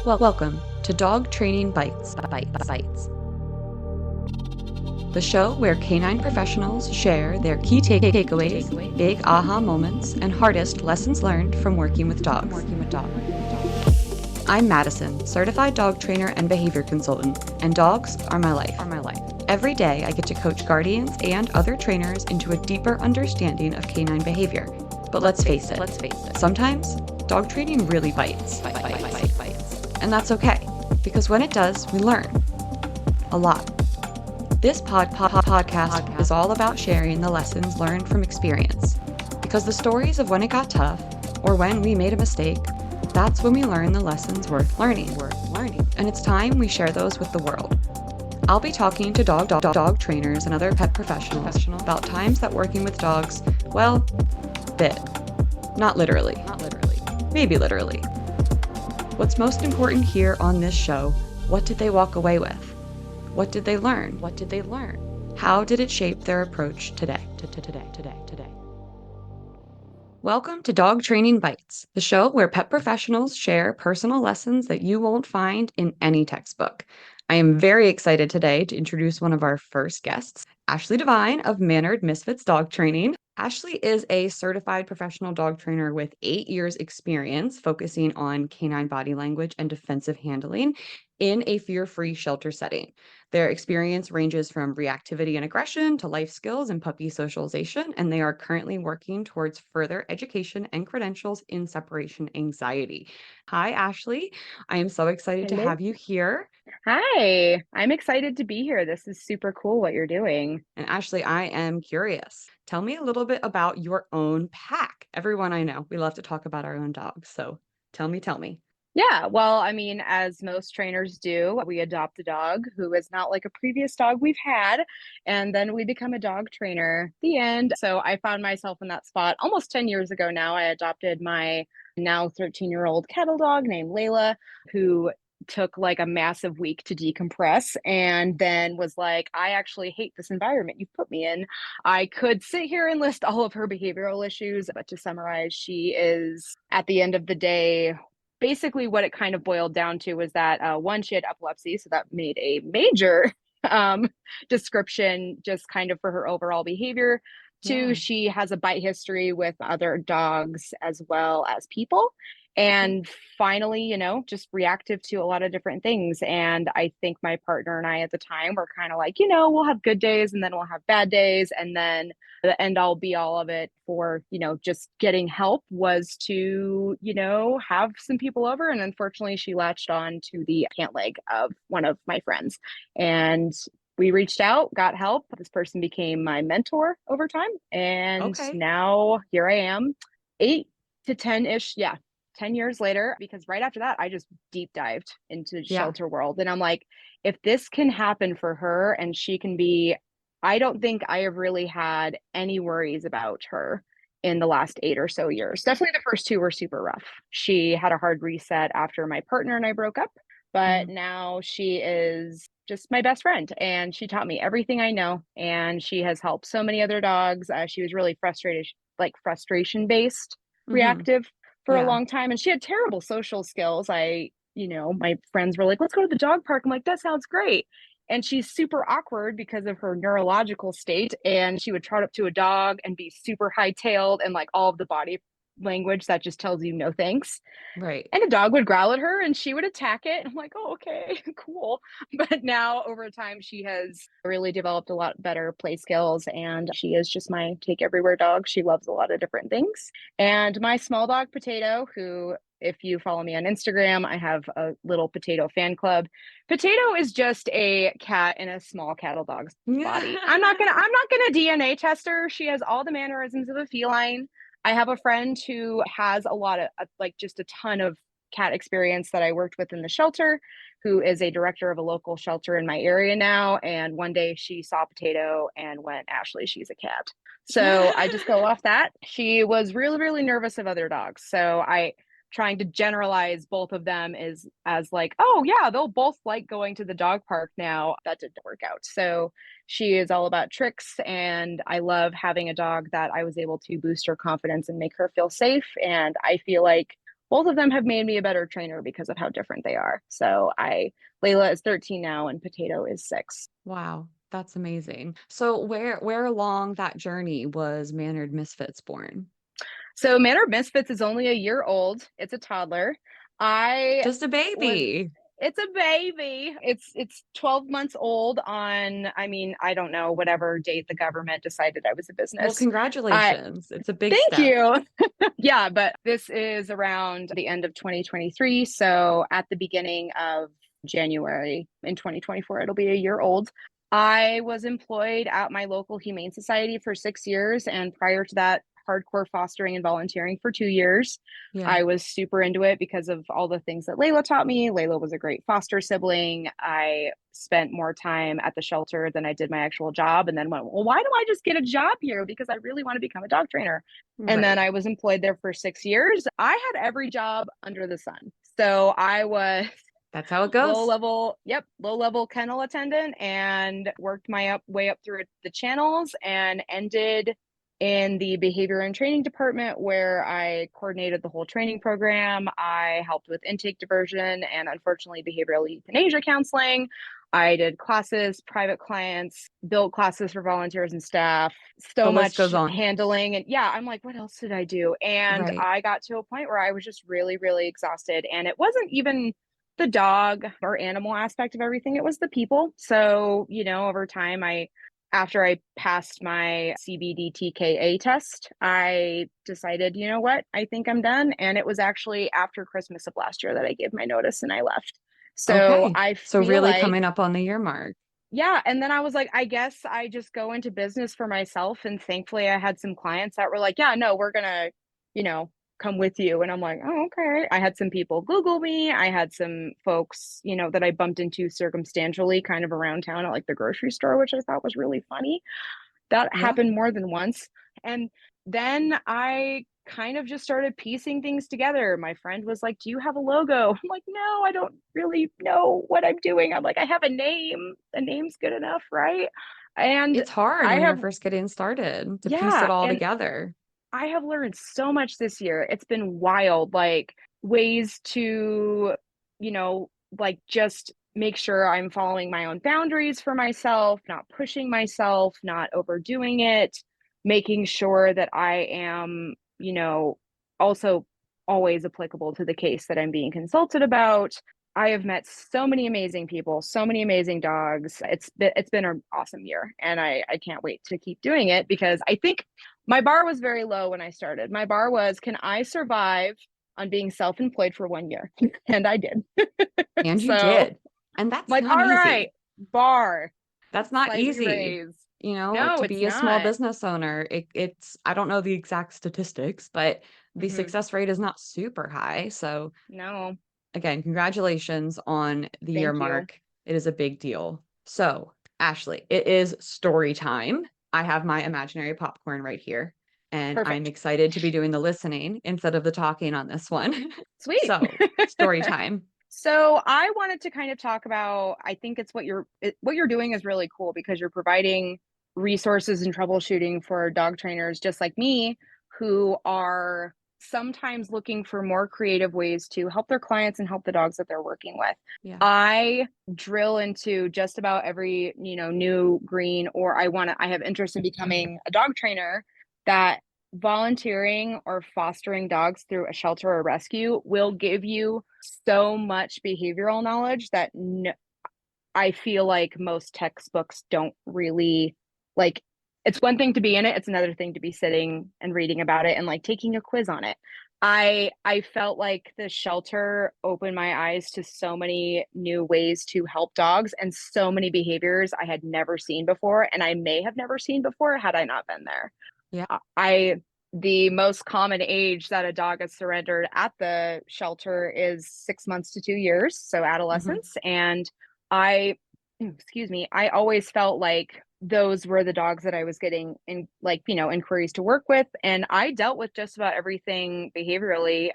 Welcome to Dog Training Bytes. The show where canine professionals share their key takeaways, big aha moments, and hardest lessons learned from working with dogs. I'm Mattison, certified dog trainer and behavior consultant, and dogs are my life. Every day I get to coach guardians and other trainers into a deeper understanding of canine behavior. But let's face it, sometimes dog training really bites. And that's okay, because when it does, we learn a lot. This podcast is all about sharing the lessons learned from experience, because the stories of when it got tough or when we made a mistake, that's when we learn the lessons worth learning. And it's time we share those with the world. I'll be talking to dog trainers and other pet professionals about times that working with dogs, well, bit. Not literally. Maybe literally. What's most important here on this show, what did they walk away with? What did they learn? How did it shape their approach today? Welcome to Dog Training Bytes, the show where pet professionals share personal lessons that you won't find in any textbook. I am very excited today to introduce one of our first guests, Ashley Devine of Mannered Misfits Dog Training. Ashley is a certified professional dog trainer with 8 years experience focusing on canine body language and defensive handling in a fear-free shelter setting. Their experience ranges from reactivity and aggression to life skills and puppy socialization, and they are currently working towards further education and credentials in separation anxiety. Hi, Ashley. I am so excited to Hello. have you here. Hi, I'm excited to be here. This is super cool what you're doing. And Ashley, I am curious. Tell me a little bit about your own pack. Everyone I know, we love to talk about our own dogs. So tell me. Yeah, well, I mean, as most trainers do, we adopt a dog who is not like a previous dog we've had, and then we become a dog trainer. The end. So I found myself in that spot almost 10 years ago now. I adopted my now 13-year-old cattle dog named Layla, who took like a massive week to decompress and then was like, I actually hate this environment you've put me in. I could sit here and list all of her behavioral issues, but to summarize, she is at the end of the day basically what it kind of boiled down to was that one, she had epilepsy, so that made a major um, description just kind of for her overall behavior. Two, she has a bite history with other dogs as well as people. And finally, just reactive to a lot of different things. And I think my partner and I at the time were kind of like, we'll have good days and then we'll have bad days. And then the end all be all of it for, just getting help was to, have some people over. And unfortunately, she latched on to the pant leg of one of my friends. And we reached out, got help. This person became my mentor over time. And Okay. now here I am, 8 to 10-ish. Yeah. 10 years later, because right after that, I just deep dived into Yeah. shelter world. And I'm like, if this can happen for her and she can be, I don't think I have really had any worries about her in the last 8 or so years. Definitely the first 2 were super rough. She had a hard reset after my partner and I broke up, but now she is just my best friend and she taught me everything I know and she has helped so many other dogs. She was really frustrated, like frustration based, Mm-hmm. reactive for a Yeah. long time, and she had terrible social skills. My friends were like, let's go to the dog park. I'm like, that sounds great. And she's super awkward because of her neurological state. And she would trot up to a dog and be super hightailed and like all of the body language that just tells you no thanks. Right. And the dog would growl at her and she would attack it. I'm like, oh, okay, cool. But now over time, she has really developed a lot better play skills. And she is just my take everywhere dog. She loves a lot of different things. And my small dog, Potato, who, if you follow me on Instagram, I have a little Potato fan club. Potato is just a cat in a small cattle dog's body. I'm not gonna DNA test her. She has all the mannerisms of a feline. I have a friend who has a lot of like just a ton of cat experience that I worked with in the shelter, who is a director of a local shelter in my area now. And one day she saw Potato and went, Ashley, she's a cat. So I just go off that. She was really, really nervous of other dogs. So I trying to generalize both of them is as like, oh yeah, they'll both like going to the dog park now. That didn't work out. So she is all about tricks, and I love having a dog that I was able to boost her confidence and make her feel safe. And I feel like both of them have made me a better trainer because of how different they are. So Layla is 13 now and Potato is 6. Wow, that's amazing. So where along that journey was Mannered Misfits born? So Manor Misfits is only a year old. It's a toddler. I Just a was baby. It's a baby. It's 12 months old on, I mean, I don't know, whatever date the government decided I was a Well, business. I congratulations. It's a big Thank step. you. Yeah, but this is around the end of 2023. So at the beginning of January in 2024, it'll be a year old. I was employed at my local Humane Society for 6 years. And prior to that, hardcore fostering and volunteering for 2 years. Yeah. I was super into it because of all the things that Layla taught me. Layla was a great foster sibling. I spent more time at the shelter than I did my actual job, and then went, well, why do I just get a job here? Because I really want to become a dog trainer. And then Right. I was employed there for 6 years. I had every job under the sun. So I was That's how it goes. low level kennel attendant and worked my way up through the channels and ended in the behavior and training department where I coordinated the whole training program. I helped with intake diversion and unfortunately behavioral euthanasia counseling. I did classes, private clients, built classes for volunteers and staff, The so list much goes on. handling. And yeah, I'm like, what else did I do? And Right. I got to a point where I was just really, really exhausted. And it wasn't even the dog or animal aspect of everything, it was the people. So, over time, after I passed my CBD-TKA test, I decided, you know what, I think I'm done. And it was actually after Christmas of last year that I gave my notice and I left. So Okay. I So feel really like, coming up on the year mark. yeah. And then I was like, I guess I just go into business for myself. And thankfully, I had some clients that were like, yeah, no, we're going to, come with you. And I'm like, oh, okay. I had some people Google me. I had some folks, that I bumped into circumstantially kind of around town at like the grocery store, which I thought was really funny. That Yeah. happened more than once. And then I kind of just started piecing things together. My friend was like, do you have a logo? I'm like, no, I don't really know what I'm doing. I'm like, I have a name. A name's good enough, right? And It's hard I when you're have, first getting started to piece it yeah. all And together. I have learned so much this year. It's been wild, like ways to, you know, like just make sure I'm following my own boundaries for myself, not pushing myself, not overdoing it, making sure that I am, also always applicable to the case that I'm being consulted about. I have met so many amazing people, so many amazing dogs. It's been an awesome year, and I can't wait to keep doing it because I think my bar was very low when I started. My bar was, can I survive on being self-employed for 1 year? And I did. And you So, did. And that's like, not all right, easy. bar, That's not slightly easy. raised. To No, it's be a small not. business owner, it's I don't know the exact statistics, but the Hmm. success rate is not super high. So No, again, congratulations on the year thank you. mark. It is a big deal. So, Ashley, it is story time. I have my imaginary popcorn right here, and I'm Perfect. excited to be doing the listening instead of the talking on this one. Sweet. So, story time. So I wanted to kind of talk about, I think it's what you're doing is really cool because you're providing resources and troubleshooting for dog trainers just like me who are sometimes looking for more creative ways to help their clients and help the dogs that they're working with. Yeah. I drill into just about every, new green, or I have interest in becoming a dog trainer, that volunteering or fostering dogs through a shelter or rescue will give you so much behavioral knowledge that I feel like most textbooks don't really, like, it's one thing to be in it, it's another thing to be sitting and reading about it and like taking a quiz on it. I felt like the shelter opened my eyes to so many new ways to help dogs and so many behaviors I had never seen before, and I may have never seen before had I not been there. Yeah. I The most common age that a dog is surrendered at the shelter is 6 months to 2 years, so Mhm. adolescence. And I, excuse me, I always felt like those were the dogs that I was getting in, like, inquiries to work with. And I dealt with just about everything behaviorally.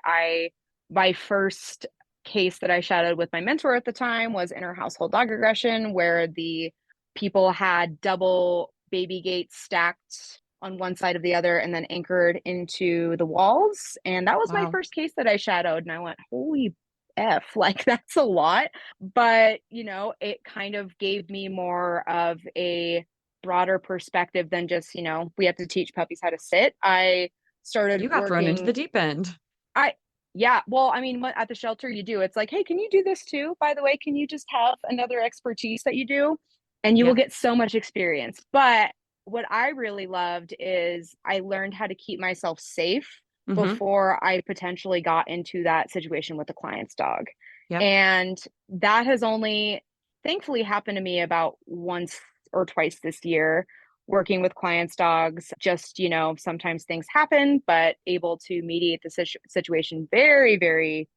My first case that I shadowed with my mentor at the time was inner household dog aggression, where the people had double baby gates stacked on one side of the other and then anchored into the walls. And that was my Wow. first case that I shadowed. And I went, holy F, like that's a lot. But, it kind of gave me more of a broader perspective than just, we have to teach puppies how to sit. I started You got thrown into the working. deep end. I Yeah, well, I mean, what at the shelter you do, it's like, "Hey, can you do this too? By the way, can you just have another expertise that you do?" And you will Yeah. get so much experience. But what I really loved is I learned how to keep myself safe Mm-hmm. before I potentially got into that situation with the client's dog. Yep. And that has only thankfully happened to me about once or twice this year working with clients' dogs. Just, sometimes things happen, but able to mediate the situation very, very,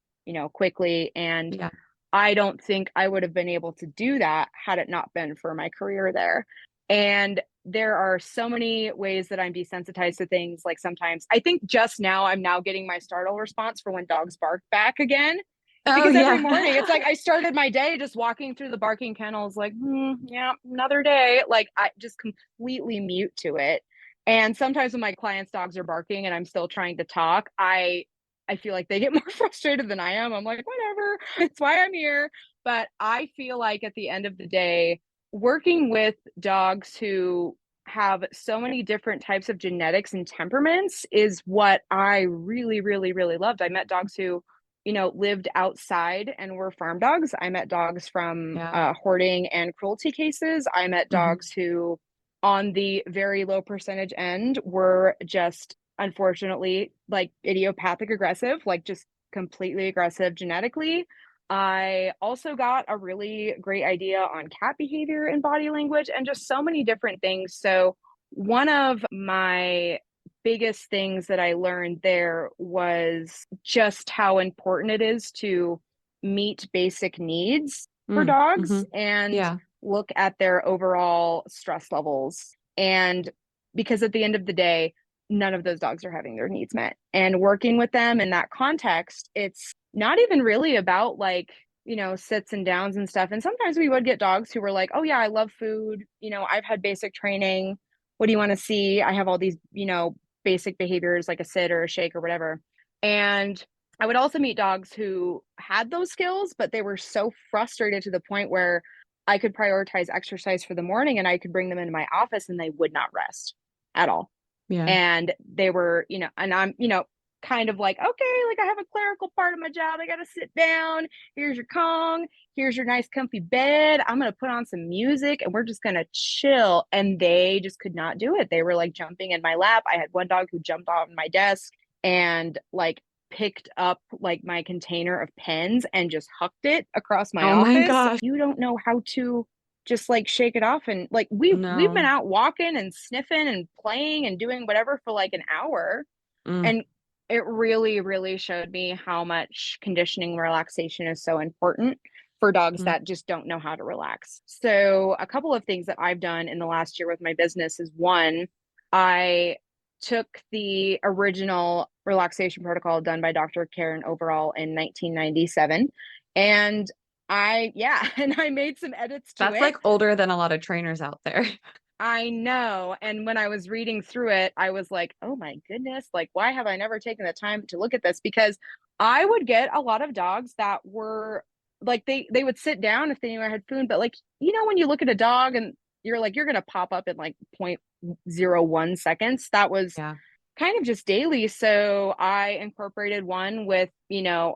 quickly. And Yeah. I don't think I would have been able to do that had it not been for my career there. And there are so many ways that I'm desensitized to things. Like sometimes I think just now I'm now getting my startle response for when dogs bark back again. Oh, Because every yeah. morning it's like I started my day just walking through the barking kennels, like, yeah, another day. Like I just completely mute to it. And sometimes when my clients' dogs are barking and I'm still trying to talk, I feel like they get more frustrated than I am. I'm like, whatever, it's why I'm here. But I feel like at the end of the day, working with dogs who have so many different types of genetics and temperaments is what I really, really, really loved. I met dogs who, lived outside and were farm dogs. I met dogs from Yeah. hoarding and cruelty cases. I met Mm-hmm. dogs who, on the very low percentage end, were just unfortunately like idiopathic aggressive, like just completely aggressive genetically. I also got a really great idea on cat behavior and body language and just so many different things. So, one of my biggest things that I learned there was just how important it is to meet basic needs for Mm-hmm. dogs and Yeah. look at their overall stress levels. And because at the end of the day, none of those dogs are having their needs met. And working with them in that context, it's not even really about like, sits and downs and stuff. And sometimes we would get dogs who were like, oh, yeah, I love food. I've had basic training. What do you want to see? I have all these, basic behaviors like a sit or a shake or whatever. And I would also meet dogs who had those skills, but they were so frustrated to the point where I could prioritize exercise for the morning and I could bring them into my office and they would not rest at all. Yeah. And they were, and I'm, kind of like, okay, like I have a clerical part of my job. I got to sit down. Here's your Kong. Here's your nice comfy bed. I'm going to put on some music and we're just going to chill. And they just could not do it. They were like jumping in my lap. I had one dog who jumped off my desk and like picked up like my container of pens and just hucked it across my Oh my office. gosh. You don't know how to just like shake it off. And like we've been No. out walking and sniffing and playing and doing whatever for like an hour. Mm. And it really, really showed me how much conditioning relaxation is so important for dogs Mm. that just don't know how to relax. So, a couple of things that I've done in the last year with my business is one, I took the original relaxation protocol done by Dr. Karen Overall in 1997 and and I made some edits to That's it. like older than a lot of trainers out there. I know. And when I was reading through it, I was like, oh my goodness, like, why have I never taken the time to look at this? Because I would get a lot of dogs that were like, they would sit down if they knew I had food, but like, when you look at a dog and you're like, you're going to pop up in like 0.01 seconds. That was Yeah. kind of just daily. So I incorporated one with,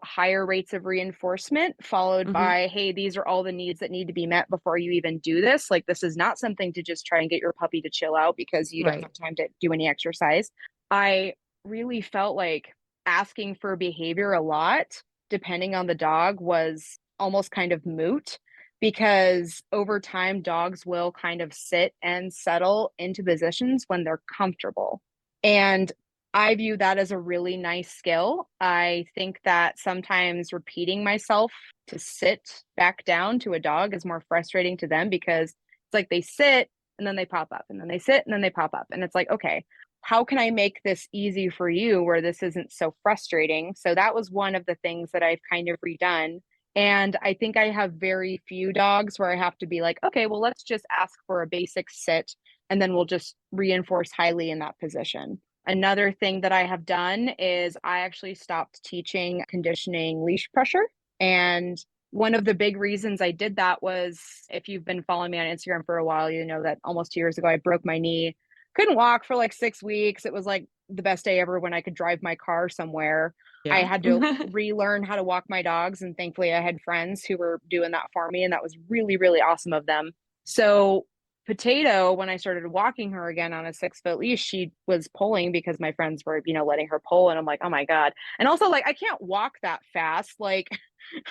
higher rates of reinforcement, followed Mm-hmm. by, hey, these are all the needs that need to be met before you even do this. Like, this is not something to just try and get your puppy to chill out because you don't Right. have time to do any exercise. I really felt like asking for behavior a lot, depending on the dog, was almost kind of moot because over time, dogs will kind of sit and settle into positions when they're comfortable. And I view that as a really nice skill. I think that sometimes repeating myself to sit back down to a dog is more frustrating to them because it's like they sit and then they pop up and then they sit and then they pop up. And it's like, okay, how can I make this easy for you where this isn't so frustrating? So that was one of the things that I've kind of redone. And I think I have very few dogs where I have to be like, okay, well, let's just ask for a basic sit and then we'll just reinforce highly in that position. Another thing that I have done is I actually stopped teaching conditioning leash pressure. And one of the big reasons I did that was, if you've been following me on Instagram for a while, you know that almost 2 years ago I broke my knee. Couldn't walk for like 6 weeks. It was like the best day ever when I could drive my car somewhere. I Yeah. had to relearn how to walk my dogs, and thankfully I had friends who were doing that for me, and that was really, really awesome of them. So Potato, when I started walking her again on a 6 foot leash, she was pulling because my friends were, letting her pull. And I'm like, oh my God. And also, like, I can't walk that fast. Like,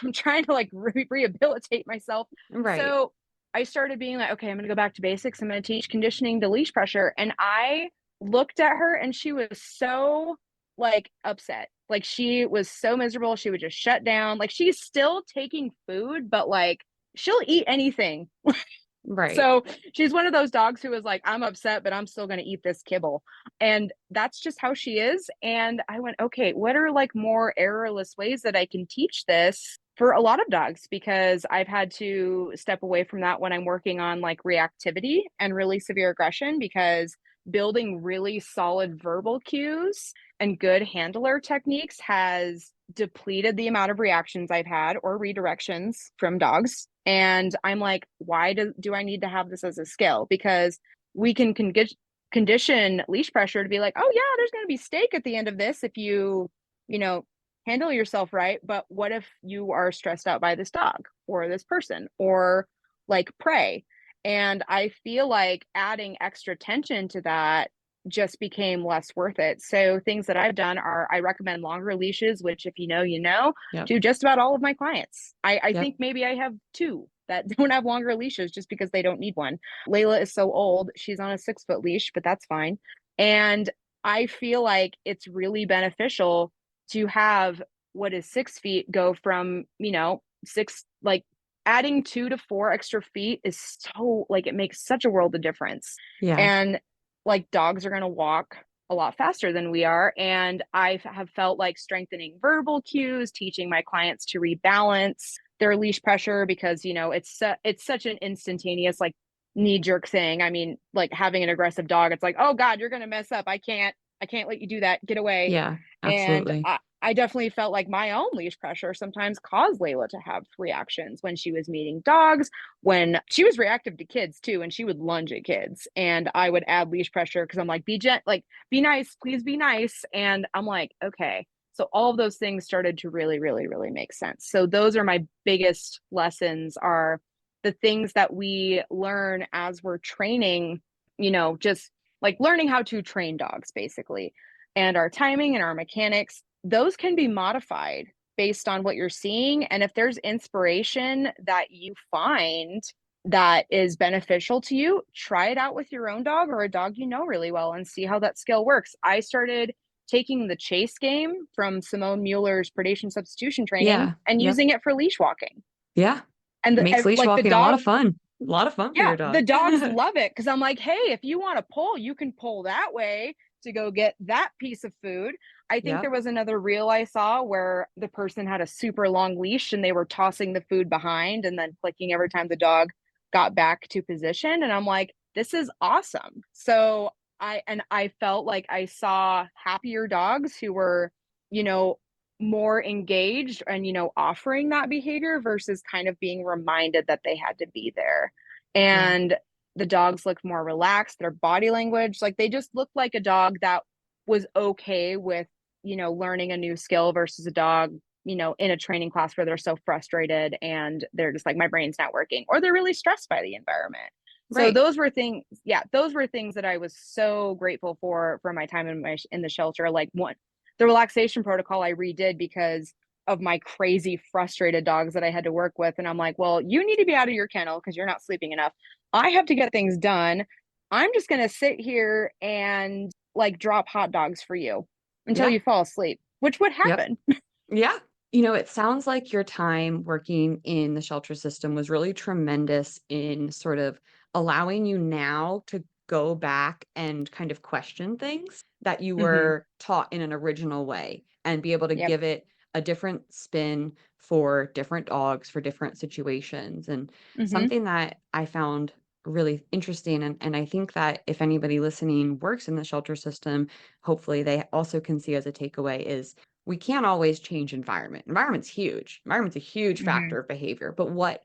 I'm trying to like rehabilitate myself. Right. So I started being like, okay, I'm going to go back to basics. I'm going to teach conditioning to leash pressure. And I looked at her and she was so like upset. Like, she was so miserable. She would just shut down. Like, she's still taking food, but like, she'll eat anything. Right. So she's one of those dogs who is like, I'm upset, but I'm still going to eat this kibble. And that's just how she is. And I went, okay, what are like more errorless ways that I can teach this for a lot of dogs? Because I've had to step away from that when I'm working on like reactivity and really severe aggression, because building really solid verbal cues and good handler techniques has depleted the amount of reactions I've had or redirections from dogs. And I'm like, why do I need to have this as a skill? Because we can condition leash pressure to be like, oh yeah, there's going to be steak at the end of this if you know, handle yourself right. But what if you are stressed out by this dog or this person or like prey? And I feel like adding extra tension to that just became less worth it. So things that I've done are, I recommend longer leashes, which if you know, Yep. to just about all of my clients. I Yep. think maybe I have two that don't have longer leashes just because they don't need one. Layla is so old. She's on a 6 foot leash, but that's fine. And I feel like it's really beneficial to have what is 6 feet go from, six, like adding 2 to 4 extra feet is so like, it makes such a world of difference. Yeah. And like, dogs are going to walk a lot faster than we are. And I have felt like strengthening verbal cues, teaching my clients to rebalance their leash pressure, because, it's such an instantaneous, like, knee jerk thing. I mean, like having an aggressive dog, it's like, oh God, you're going to mess up. I can't let you do that. Get away. Yeah. And Absolutely. I definitely felt like my own leash pressure sometimes caused Layla to have reactions when she was meeting dogs, when she was reactive to kids too, and she would lunge at kids. And I would add leash pressure because I'm like, be nice, please be nice. And I'm like, okay. So all of those things started to really, really, really make sense. So those are my biggest lessons, are the things that we learn as we're training, just like learning how to train dogs basically. And our timing and our mechanics, those can be modified based on what you're seeing. And if there's inspiration that you find that is beneficial to you, try it out with your own dog or a dog you know really well and see how that skill works. I started taking the chase game from Simone Mueller's predation substitution training Yeah. and Yep. using it for leash walking. Yeah. And Makes leash like the walking a lot dog, of fun. A lot of fun for yeah, your dog. the dogs love it because I'm like, hey, if you want to pull, you can pull that way to go get that piece of food. I think Yep. there was another reel I saw where the person had a super long leash and they were tossing the food behind and then clicking every time the dog got back to position. And I'm like, this is awesome. So I felt like I saw happier dogs who were, you know, more engaged and, offering that behavior versus kind of being reminded that they had to be there. Yeah. And the dogs looked more relaxed, their body language, like they just looked like a dog that was okay with, learning a new skill versus a dog, in a training class where they're so frustrated and they're just like, my brain's not working, or they're really stressed by the environment. So Right. those were things that I was so grateful for my time in the shelter. Like, one, the relaxation protocol I redid because of my crazy frustrated dogs that I had to work with. And I'm like, well, you need to be out of your kennel because you're not sleeping enough. I have to get things done. I'm just going to sit here and like drop hot dogs for you until Yeah. you fall asleep, which would Yep. happen. Yeah. It sounds like your time working in the shelter system was really tremendous in sort of allowing you now to go back and kind of question things that you Hmm. were taught in an original way and be able to Yep. give it a different spin for different dogs, for different situations. And Hmm. something that I found really interesting. And I think that if anybody listening works in the shelter system, hopefully they also can see as a takeaway is we can't always change environment. Environment's huge. Environment's a huge Mhm. factor of behavior. But what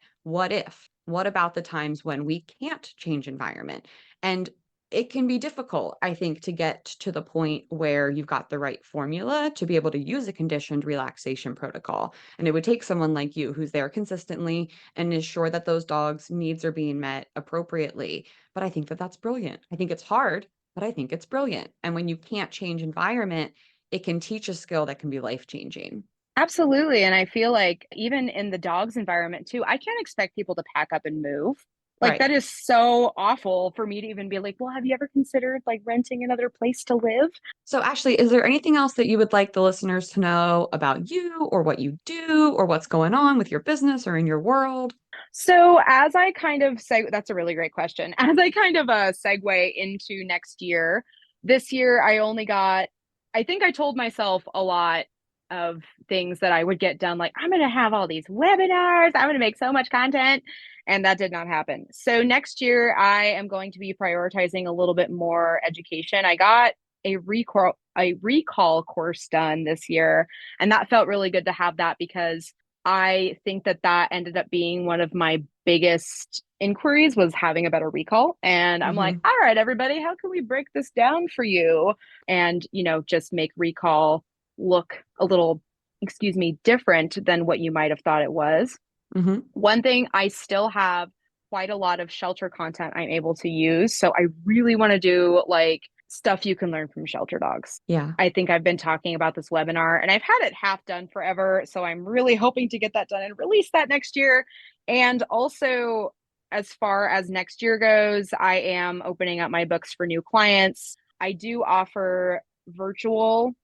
if? What about the times when we can't change environment? And it can be difficult, I think, to get to the point where you've got the right formula to be able to use a conditioned relaxation protocol. And it would take someone like you who's there consistently and is sure that those dogs' needs are being met appropriately. But I think that that's brilliant. I think it's hard, but I think it's brilliant. And when you can't change environment, it can teach a skill that can be life changing. Absolutely, and I feel like even in the dog's environment too, I can't expect people to pack up and move. Like, Right. that is so awful for me to even be like, "Well, have you ever considered, like, renting another place to live?" So, Ashley, is there anything else that you would like the listeners to know about you or what you do or what's going on with your business or in your world? So, as I kind of say, that's a really great question. As I kind of, segue into next year, this year I only got I think I told myself a lot of things that I would get done, like, "I'm gonna have all these webinars, I'm gonna make so much content," and that did not happen. So, next year, I am going to be prioritizing a little bit more education. I got a recall course done this year, and that felt really good to have that because I think that that ended up being one of my biggest inquiries was having a better recall. And I'm like, Hmm. all right, everybody, how can we break this down for you? And, just make recall look a little, excuse me, different than what you might have thought it was. Hmm. One thing, I still have quite a lot of shelter content I'm able to use. So I really want to do like stuff you can learn from shelter dogs. Yeah. I think I've been talking about this webinar and I've had it half done forever. So I'm really hoping to get that done and release that next year. And also, as far as next year goes, I am opening up my books for new clients. I do offer virtual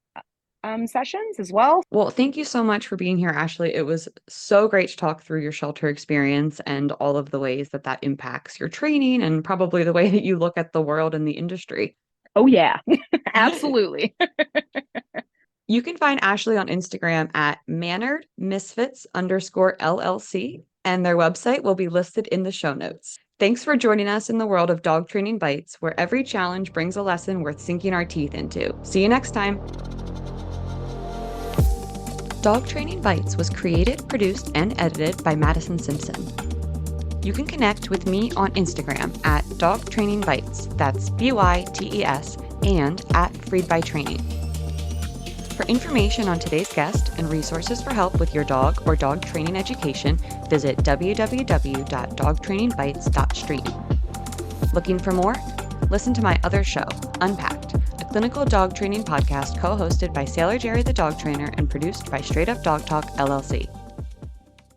sessions as well. Well, thank you so much for being here, Ashley. It was so great to talk through your shelter experience and all of the ways that that impacts your training and probably the way that you look at the world and the industry. Oh, yeah, absolutely. You can find Ashley on Instagram at manneredmisfits_LLC, and their website will be listed in the show notes. Thanks for joining us in the world of Dog Training Bites, where every challenge brings a lesson worth sinking our teeth into. See you next time. Dog Training Bites was created, produced, and edited by Mattison Simpson. You can connect with me on Instagram at Dog Training Bytes, that's BYTES, and at Freed by Training. For information on today's guest and resources for help with your dog or dog training education, visit www.dogtrainingbytes.stream. Looking for more? Listen to my other show, Unpacked, a clinical dog training podcast co-hosted by Sailor Jerry the dog trainer and produced by Straight Up Dog Talk LLC.